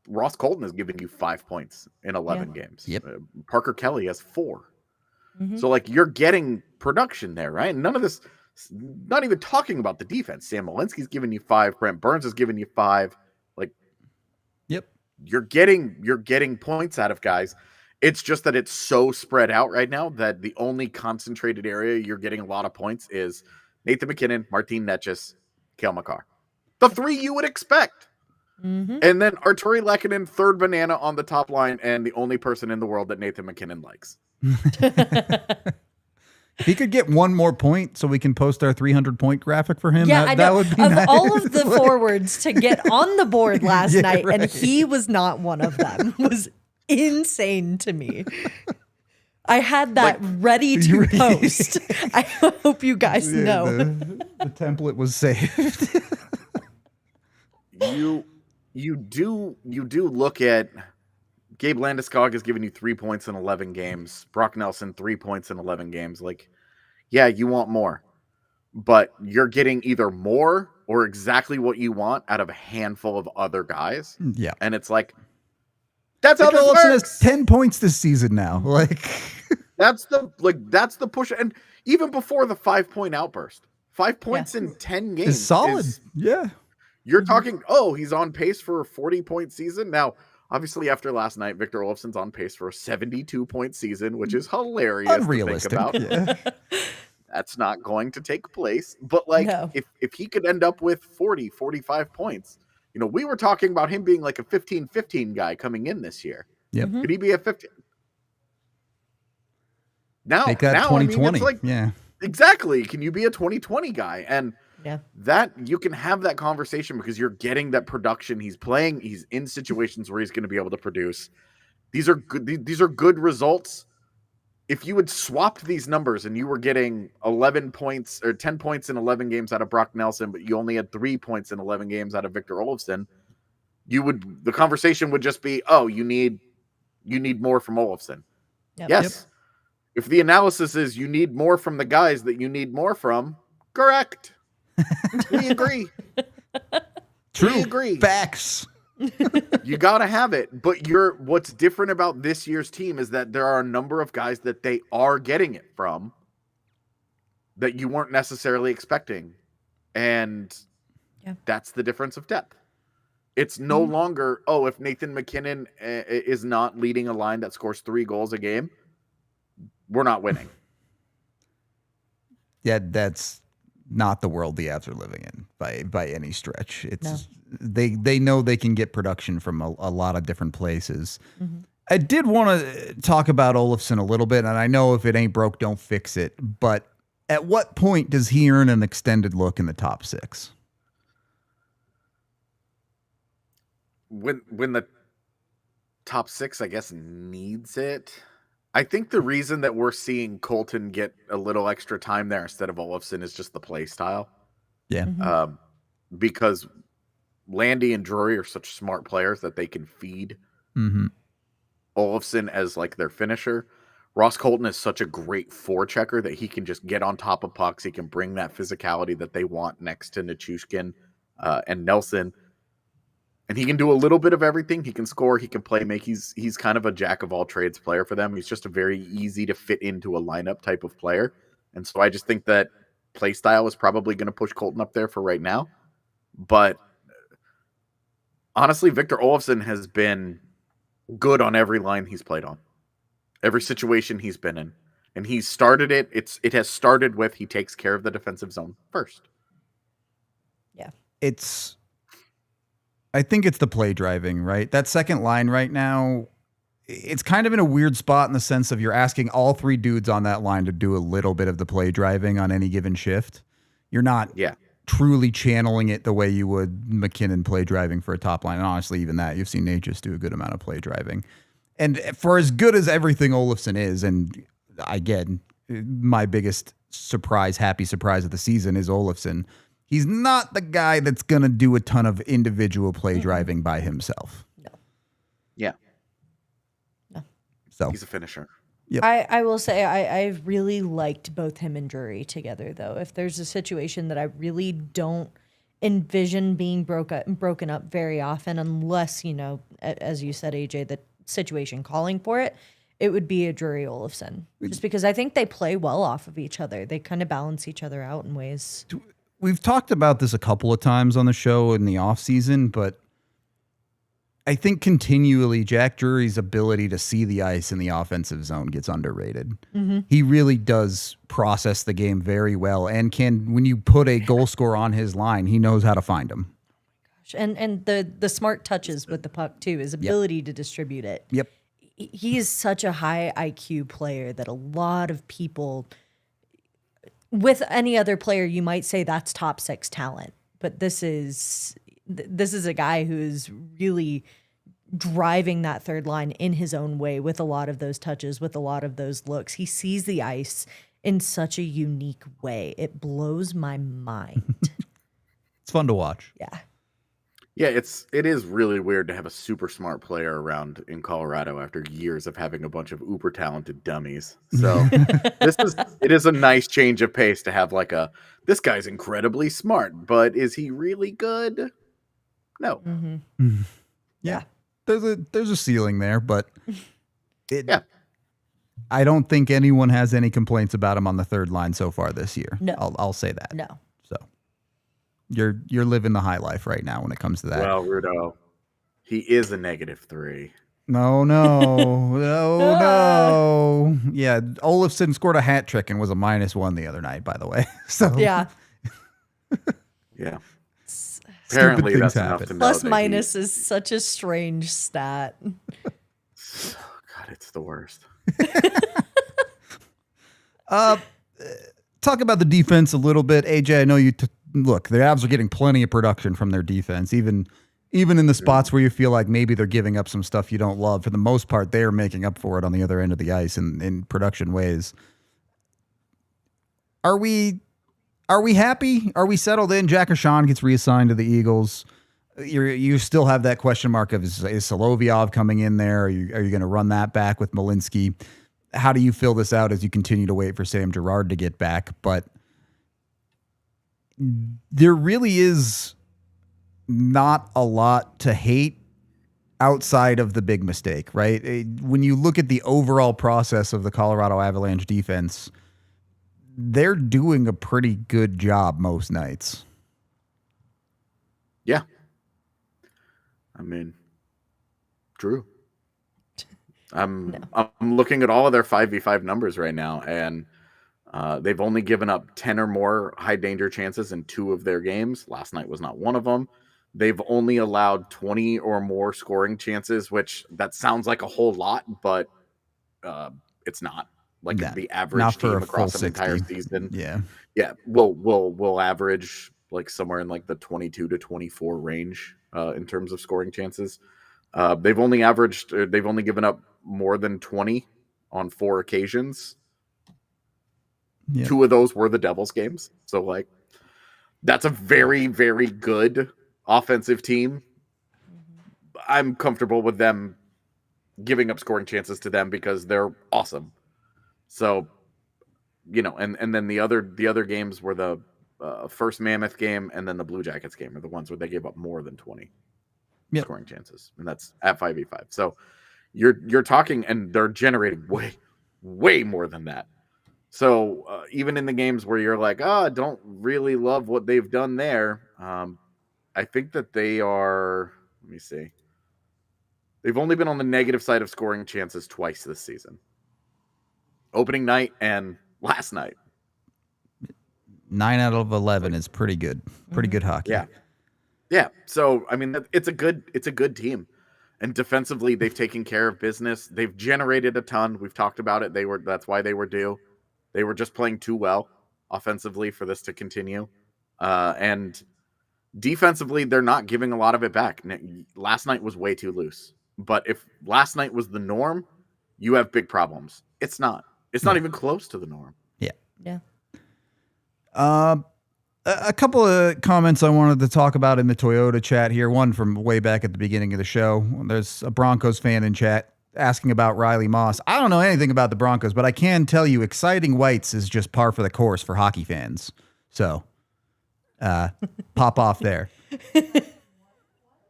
Ross Colton has given you 5 points in 11 games. Yep. Parker Kelly has 4. So, like, you're getting production there, right? And none of this, not even talking about the defense. Sam Malinsky's giving you 5. Brent Burns has given you 5. Like, Yep. You're getting points out of guys. It's just that it's so spread out right now that the only concentrated area you're getting a lot of points is Nathan McKinnon, Martin Necas, Cale Makar. The 3 you would expect. And then Arturi Lehkonen, third banana on the top line, and the only person in the world that Nathan McKinnon likes. If he could get 1 more point so we can post our 300-point graphic for him, Yeah, I know. that would be of nice. all of the forwards to get on the board last night, and he was not one of them, was insane to me. I had that ready to post. I hope you guys know. The template was saved. You do look at Gabe Landeskog has given you 3 points in 11 games. Brock Nelson 3 points in 11 games. Like, yeah, you want more, but you're getting either more or exactly what you want out of a handful of other guys. Yeah, and it's like that's how this Oloffson works. has 10 points this season now. Like that's the push. And even before the 5-point outburst, 5 points in 10 games is solid. Yeah. You're talking, he's on pace for a 40-point season. Now, obviously, after last night, Victor Olofsson's on pace for a 72-point season, which is hilarious Unrealistic. to think about. Yeah. That's not going to take place. But, like, if he could end up with 40, 45 points, you know, we were talking about him being like a 15-15 guy coming in this year. Yep. Could he be a 15? Now, Make that now 2020. I mean, it's like, yeah. Exactly. Can you be a 2020 guy? And Yeah. that you can have that conversation because you're getting that production. He's playing. He's in situations where he's going to be able to produce. These are good. These are good results. If you had swapped these numbers and you were getting 11 points or 10 points in 11 games out of Brock Nelson, but you only had 3 points in 11 games out of Victor Olofsson, the conversation would just be, oh, you need more from Olofsson. Yep. Yes. Yep. If the analysis is you need more from the guys that you need more from, correct. We agree. True. We agree. Facts. You got to have it. But what's different about this year's team is that there are a number of guys that they are getting it from that you weren't necessarily expecting. And that's the difference of depth. It's no longer, if Nathan McKinnon is not leading a line that scores 3 goals a game, we're not winning. Yeah, that's not the world the Avs are living in by any stretch. It's they know they can get production from a lot of different places. Mm-hmm. I did want to talk about Oloffson a little bit, and I know if it ain't broke, don't fix it. But at what point does he earn an extended look in the top 6? When the top 6, I guess, needs it. I think the reason that we're seeing Colton get a little extra time there instead of Oloffson is just the play style. Yeah. Mm-hmm. Because Landy and Drury are such smart players that they can feed Oloffson as like their finisher. Ross Colton is such a great forechecker that he can just get on top of pucks. He can bring that physicality that they want next to Nichushkin and Nelson. And he can do a little bit of everything. He can score. He can play make. He's kind of a jack of all trades player for them. He's just a very easy to fit into a lineup type of player. And so I just think that play style is probably going to push Colton up there for right now. But honestly, Victor Oloffson has been good on every line he's played on, every situation he's been in. And he started it. It has started with he takes care of the defensive zone first. Yeah. I think it's the play driving, right? That second line right now, it's kind of in a weird spot in the sense of you're asking all 3 dudes on that line to do a little bit of the play driving on any given shift. You're not truly channeling it the way you would McKinnon play driving for a top line. And honestly, even that, you've seen Necas do a good amount of play driving. And for as good as everything Oloffson is, and again, my biggest happy surprise of the season is Oloffson. He's not the guy that's going to do a ton of individual play driving by himself. No. Yeah. No. So he's a finisher. Yep. I will say I really liked both him and Drury together, though. If there's a situation that I really don't envision being broken up very often, unless, as you said, AJ, the situation calling for it, it would be a Drury Oloffson. Just because I think they play well off of each other. They kind of balance each other out in ways. We've talked about this a couple of times on the show in the off season, but I think continually Jack Drury's ability to see the ice in the offensive zone gets underrated. Mm-hmm. He really does process the game very well, and when you put a goal scorer on his line, he knows how to find him. And the smart touches with the puck too, his ability to distribute it. Yep. He is such a high IQ player that a lot of people, with any other player, you might say that's top 6 talent. But this is a guy who is really driving that third line in his own way with a lot of those touches, with a lot of those looks. He sees the ice in such a unique way. It blows my mind. It's fun to watch. Yeah. Yeah, it is really weird to have a super smart player around in Colorado after years of having a bunch of uber talented dummies. So it is a nice change of pace to have this guy's incredibly smart, but is he really good? No. Mm-hmm. Yeah. There's a ceiling there, but I don't think anyone has any complaints about him on the third line so far this year. No. I'll say that. No. So you're living the high life right now when it comes to that. Well, Rudo, he is a -3. No. Yeah, Oloffson scored a hat trick and was a -1 the other night, by the way. So yeah. Yeah. Apparently that's enough to know. Plus minus is such a strange stat. Oh, God, it's the worst. Talk about the defense a little bit. AJ, I know you look, the Avs are getting plenty of production from their defense, even in the spots where you feel like maybe they're giving up some stuff you don't love. For the most part, they are making up for it on the other end of the ice in production ways. Are we happy? Are we settled in? Jack O'Shawn gets reassigned to the Eagles. You still have that question mark of is Solovyov coming in there? Are you going to run that back with Malinsky? How do you fill this out as you continue to wait for Sam Girard to get back? But there really is not a lot to hate outside of the big mistake, right? When you look at the overall process of the Colorado Avalanche defense, they're doing a pretty good job most nights. Yeah. I mean, true. I'm looking at all of their 5v5 numbers right now, and they've only given up 10 or more high danger chances in 2 of their games. Last night was not one of them. They've only allowed 20 or more scoring chances, which that sounds like a whole lot, but it's not. Like the average team across an entire season. Yeah. We'll average like somewhere in like the 22 to 24 range in terms of scoring chances. They've only given up more than 20 on 4 occasions. Yep. 2 of those were the Devils games. So like that's a very, very good offensive team. I'm comfortable with them giving up scoring chances to them because they're awesome. So, and then the other games were the first Mammoth game and then the Blue Jackets game are the ones where they gave up more than 20 scoring chances, and that's at 5v5. So you're talking, and they're generating way more than that. So even in the games where you're like, I don't really love what they've done there, I think that they are. Let me see. They've only been on the negative side of scoring chances twice this season. Opening night and last night. 9 out of 11 is pretty good. Pretty good hockey. Yeah. So I mean, it's a good team, and defensively they've taken care of business. They've generated a ton. We've talked about it. That's why they were due. They were just playing too well offensively for this to continue, and defensively they're not giving a lot of it back. Last night was way too loose. But if last night was the norm, you have big problems. It's not. It's not even close to the norm. Yeah. A couple of comments I wanted to talk about in the Toyota chat here. One from way back at the beginning of the show. There's a Broncos fan in chat asking about Riley Moss. I don't know anything about the Broncos, but I can tell you exciting whites is just par for the course for hockey fans. So pop off there.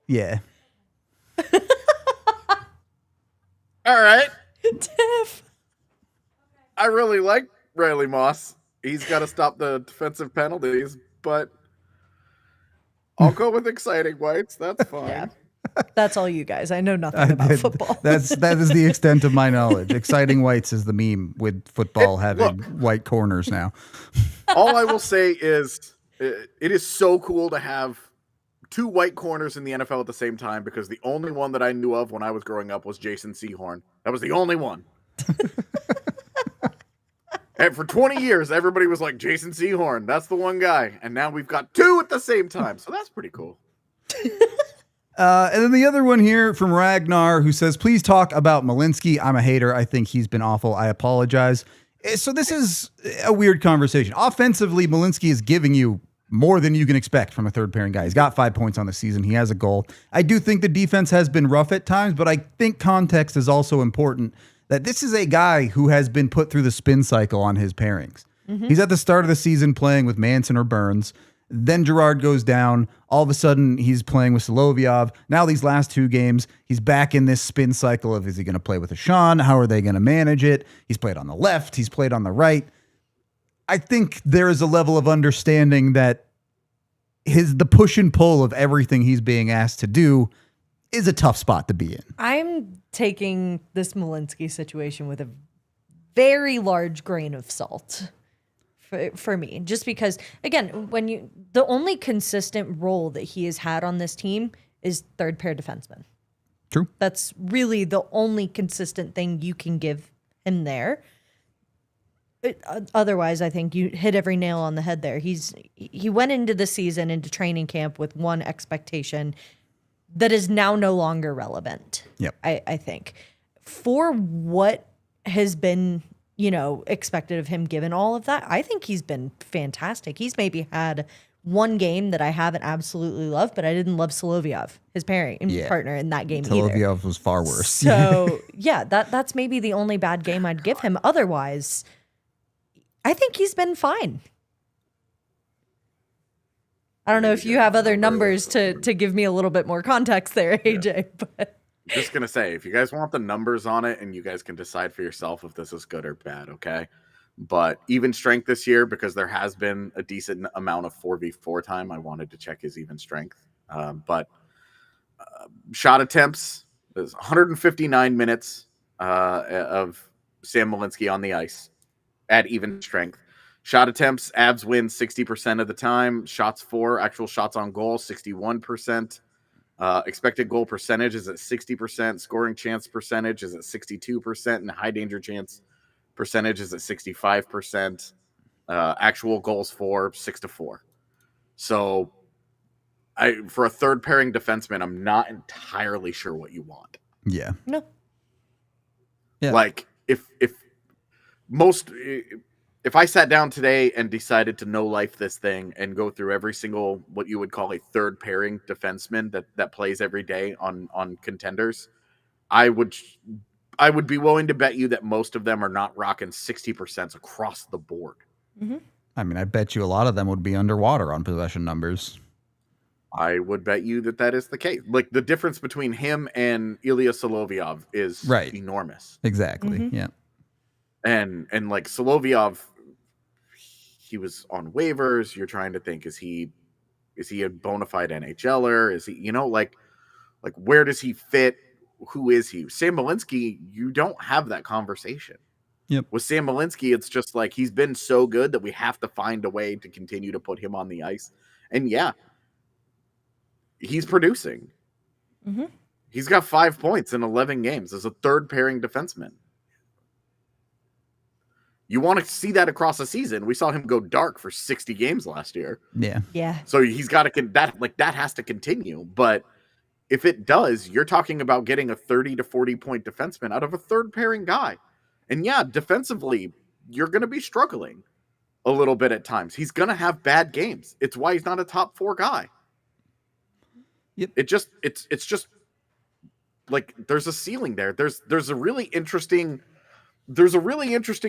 Yeah. All right. Tiff. I really like Riley Moss. He's got to stop the defensive penalties, but I'll go with exciting whites. That's fine. Yeah. That's all you guys. I know nothing about football. That is the extent of my knowledge. Exciting whites is the meme with football having white corners now. All I will say is it is so cool to have 2 white corners in the NFL at the same time, because the only one that I knew of when I was growing up was Jason Sehorn. That was the only one. And for 20 years, everybody was like, Jason Sehorn, that's the one guy. And now we've got 2 at the same time. So that's pretty cool. And then the other one here from Ragnar, who says, please talk about Malinsky. I'm a hater. I think he's been awful. I apologize. So this is a weird conversation. Offensively, Malinsky is giving you more than you can expect from a third pairing guy. He's got 5 points on the season. He has a goal. I do think the defense has been rough at times, but I think context is also important, that this is a guy who has been put through the spin cycle on his pairings. Mm-hmm. He's at the start of the season playing with Manson or Burns. Then Girard goes down. All of a sudden, he's playing with Solovyov. Now these last 2 games, he's back in this spin cycle of, is he going to play with Ashawn? How are they going to manage it? He's played on the left. He's played on the right. I think there is a level of understanding that the push and pull of everything he's being asked to do is a tough spot to be in. I'm taking this Malinsky situation with a very large grain of salt for me, just because, again, the only consistent role that he has had on this team is third pair defenseman. True. That's really the only consistent thing you can give him there. Otherwise, I think you hit every nail on the head there. He went into the season, into training camp with one expectation that is now no longer relevant. Yep. I think for what has been, expected of him, given all of that, I think he's been fantastic. He's maybe had one game that I haven't absolutely loved, but I didn't love Solovyov, his partner in that game either. Solovyov was far worse. So yeah, that's maybe the only bad game I'd give him. Otherwise, I think he's been fine. I don't know if you have other numbers to give me a little bit more context there, AJ. But just gonna say, if you guys want the numbers on it, and you guys can decide for yourself if this is good or bad, okay? But even strength this year, because there has been a decent amount of 4v4 time, I wanted to check his even strength. But shot attempts is 159 minutes of Sam Malinsky on the ice at even strength. Shot attempts, Avs win 60% of the time. Shots for, actual shots on goal, 61%. Expected goal percentage is at 60%. Scoring chance percentage is at 62%. And high danger chance percentage is at 65%. Actual goals for, 6-4. So, for a third pairing defenseman, I'm not entirely sure what you want. Yeah. no. Yeah. Like, if I sat down today and decided to no life this thing and go through every single what you would call a third pairing defenseman that plays every day on contenders, I would be willing to bet you that most of them are not rocking 60% across the board. Mm-hmm. I mean, I bet you a lot of them would be underwater on possession numbers. I would bet you that is the case. Like, the difference between him and Ilya Solovyov is enormous. Exactly. Mm-hmm. Yeah. And like Solovyov, he was on waivers. You're trying to think, is he a bona fide NHLer? Is he, like where does he fit? Who is he? Sam Malinsky, you don't have that conversation. Yep. With Sam Malinsky, it's just like, he's been so good that we have to find a way to continue to put him on the ice. And yeah, he's producing. Mm-hmm. He's got 5 points in 11 games as a third pairing defenseman. You want to see that across a season. We saw him go dark for 60 games last year. Yeah. Yeah. So he's got to that has to continue. But if it does, you're talking about getting a 30 to 40 point defenseman out of a third pairing guy. And yeah, defensively, you're going to be struggling a little bit at times. He's going to have bad games. It's why he's not a top 4 guy. Yep. It's just like, there's a ceiling there. There's a really interesting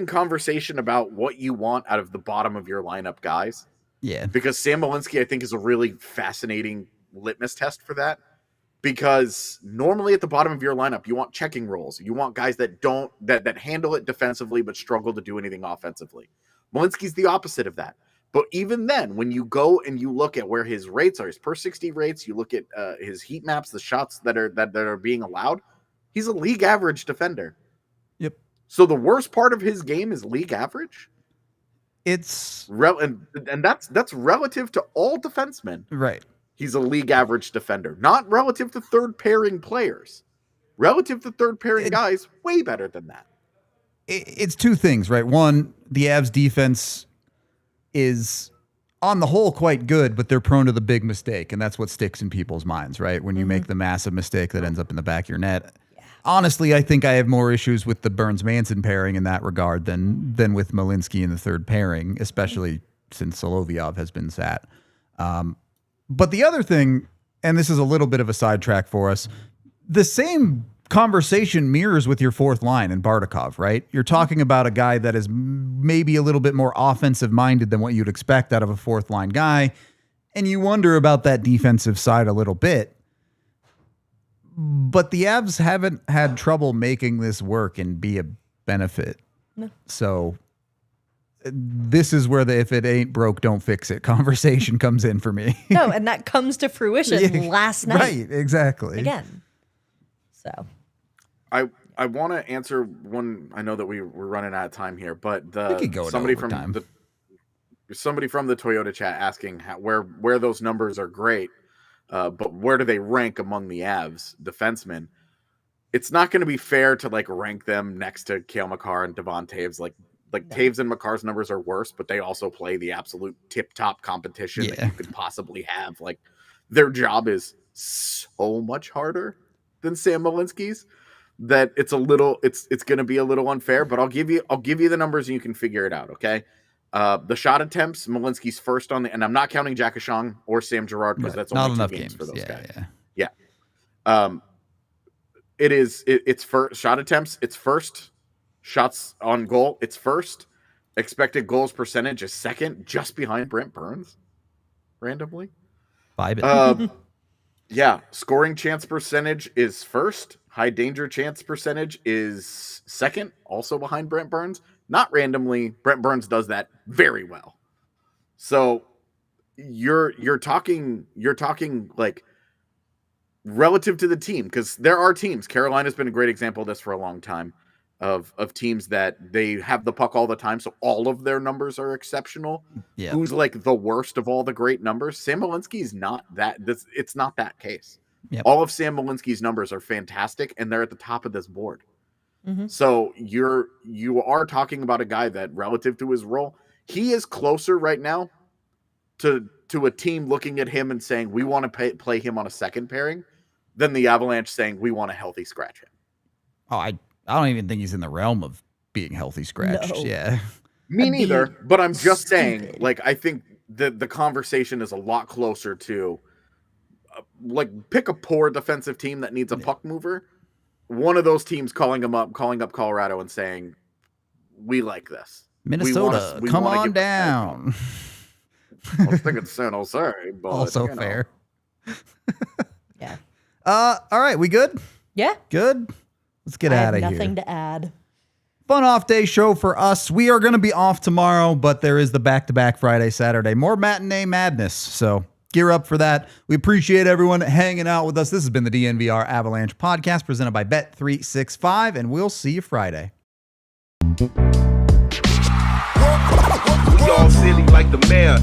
conversation about what you want out of the bottom of your lineup guys. Yeah. Because Sam Malinsky, I think, is a really fascinating litmus test for that. Because normally at the bottom of your lineup, you want checking roles. You want guys that handle it defensively but struggle to do anything offensively. Malinsky's the opposite of that. But even then, when you go and you look at where his rates are, his per 60 rates, you look at his heat maps, the shots that are being allowed, he's a league average defender. Yep. So the worst part of his game is league average. It's and that's relative to all defensemen. right. He's a league average defender, not relative to third pairing players. Relative to third pairing guys, way better than that. It's two things, right? One, the Avs defense is on the whole quite good, but they're prone to the big mistake, and that's what sticks in people's minds, right? When you make the massive mistake that ends up in the back of your net. Yeah. Honestly, I think I have more issues with the Burns-Manson pairing in that regard than with Malinsky in the third pairing, especially since Solovyov has been sat. But the other thing, and this is a little bit of a sidetrack for us, the same conversation mirrors with your fourth line in Bardakov, right? You're talking about a guy that is maybe a little bit more offensive minded than what you'd expect out of a fourth line guy. And you wonder about that defensive side a little bit. But the Avs haven't had trouble making this work and be a benefit. No. So this is where the if it ain't broke, don't fix it conversation comes in for me. No, and that comes to fruition last night. Right, exactly. Again. So I want to answer one. I know that we're running out of time here, but somebody from the Toyota chat asking where those numbers are great, but where do they rank among the Avs defensemen? It's not going to be fair to rank them next to Cale Makar and Devon Taves. Like Taves and Makar's numbers are worse, but they also play the absolute tip-top competition that you could possibly have. Like, their job is so much harder than Sam Malinsky's that it's going to be a little unfair, but I'll give you the numbers and you can figure it out. Okay. The shot attempts, Malinsky's first on and I'm not counting Jack Ashong or Sam Girard because that's not only enough two games for those guys. Yeah. It's first shot attempts. It's first shots on goal. It's first. Expected goals percentage is second, just behind Brent Burns randomly. Vibe it. Yeah, scoring chance percentage is first. High danger chance percentage is second, also behind Brent Burns. Not randomly, Brent Burns does that very well. So you're talking like relative to the team, because there are teams. Carolina's been a great example of this for a long time, of teams that they have the puck all the time, so all of their numbers are exceptional. Yeah. Who's like the worst of all the great numbers? Sam Malinsky's not that. It's not that case. Yep. All of Sam Malinsky's numbers are fantastic, and they're at the top of this board. Mm-hmm. So you are talking about a guy that, relative to his role, he is closer right now to a team looking at him and saying we want to play him on a second pairing than the Avalanche saying we want a healthy scratch him. Oh, I don't even think he's in the realm of being healthy scratched. No. Yeah. Me neither, but I'm just saying, stupid. like, I think the conversation is a lot closer to, like, pick a poor defensive team that needs a puck mover. One of those teams calling up Colorado and saying, we like this. Minnesota, we come wanna on give down. I was thinking San Jose, but Also you know. fair. Yeah. All right, we good? Yeah. Good? Let's get I out have of here. nothing to add. Fun off day show for us. We are going to be off tomorrow, but there is the back-to-back Friday, Saturday. More matinee madness, so gear up for that. We appreciate everyone hanging out with us. This has been the DNVR Avalanche Podcast presented by Bet365, and we'll see you Friday. We all silly like the mayor.